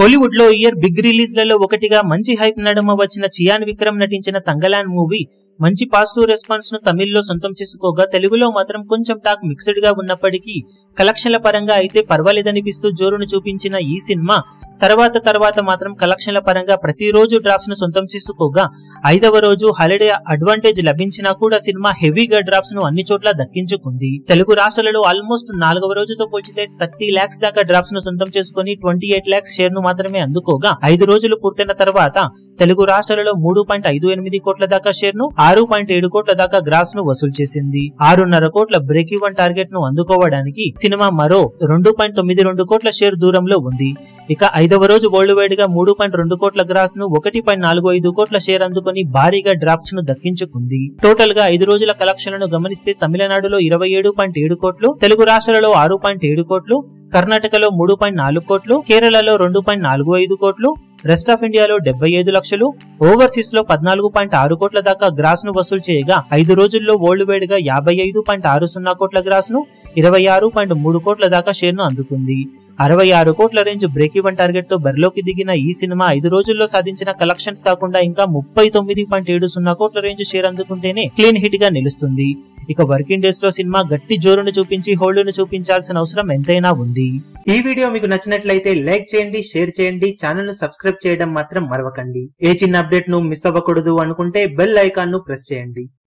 కోలీవుడ్ లో year big release లలో ఒకటిగా మంచి హైప్ నడుమ వచ్చిన చియాన్ విక్రమ్ నటించిన తంగలాన్ మూవీ మంచి పాజిటివ్ రెస్పాన్స్ ను తమిళ్లో సొంతం చేసుకోగా తెలుగులో మాత్రం కొంచెం టాక్ మిక్స్డ్ గా ఉన్నప్పటికీ కలెక్షన్ల పరంగా అయితే పర్వాలేదనిపిస్తూ జోరును చూపించిన ఈ సినిమా తర్వాత మాత్రం కలెక్షన్ల పరంగా ప్రతిరోజు డ్రాప్స్ ను సొంతం చేసుకోగా 5వ రోజు హాలిడే అడ్వాంటేజ్ లభించినా కూడా సినిమా హెవీగా డ్రాప్స్ ను అన్ని చోట్ల దక్కించుకుంది. తెలుగు రాష్ట్రాలలో ఆల్మోస్ట్ 4వ రోజుతో పోల్చితే 30 lakhs దాకా డ్రాప్స్ ను సొంతం చేసుకుని 28 lakhs షేర్ ను మాత్రమే అందుకోగా 5 రోజులు పూర్తయిన తర్వాత తెలుగు రాష్ట్రాలలో 3.58 కోట్ల దాకా షేర్ ను 6.7 కోట్ల దాకా గ్రాస్ ను వసూలు చేసింది. 6.5 కోట్ల బ్రేక్ ఈవెన్ టార్గెట్ ను అందుకోవడానికి సినిమా మరో 2.92 కోట్ల షేర్ దూరంలో ఉంది. ఇక 5వ రోజు వరల్డ్ వైడ్ గా 3.2 కోట్ల గ్రాస్ ను 1.45 కోట్ల షేర్ అందుకుని భారీగా డ్రాప్స్ ను దక్కించుకుంది. టోటల్ గా 5 రోజుల కలెక్షన్లను గమనిస్తే తమిళనాడులో 27.7 కోట్లు, తెలుగు రాష్ట్రాలలో 6.7 కోట్లు, కర్ణాటకలో 3.4 కోట్లు, కేరళలో 2.45 కోట్లు, రెస్ట్ ఆఫ్ ఇండియాలో 75 లక్షలు, ఓవర్సీస్ లో 14.6 కోట్ల దాకా గ్రాస్ ను వసూలు చేయగా 5 రోజుల్లో వరల్డ్ వైడ్ గా 55.60 కోట్ల గ్రాస్ ను 26.3 కోట్ల దాకా షేర్ ను అందుకుంది. 66 కోట్ల రేంజ్ బ్రేక్ ఈవెన్ టార్గెట్ తో బరిలోకి దిగిన ఈ సినిమా 5 రోజుల్లో సాధించిన కలెక్షన్స్ కాకుండా ఇంకా 39.70 కోట్ల రేంజ్ షేర్ అందుకుంటేనే క్లీన్ హిట్ గా నిలుస్తుంది. ఇక వర్కింగ్ డేస్ లో సినిమా గట్టి జోరును చూపించి హోల్డ్ ను చూపించాల్సిన అవసరం ఎంతైనా ఉంది. ఈ వీడియో మీకు నచ్చినట్లయితే లైక్ చేయండి, షేర్ చేయండి, ఛానల్ ను సబ్స్క్రైబ్ చేయడం మాత్రం మరవకండి. ఏ చిన్న అప్డేట్ ను మిస్ అవ్వకూడదు అనుకుంటే బెల్ ఐకాన్ ను ప్రెస్ చేయండి.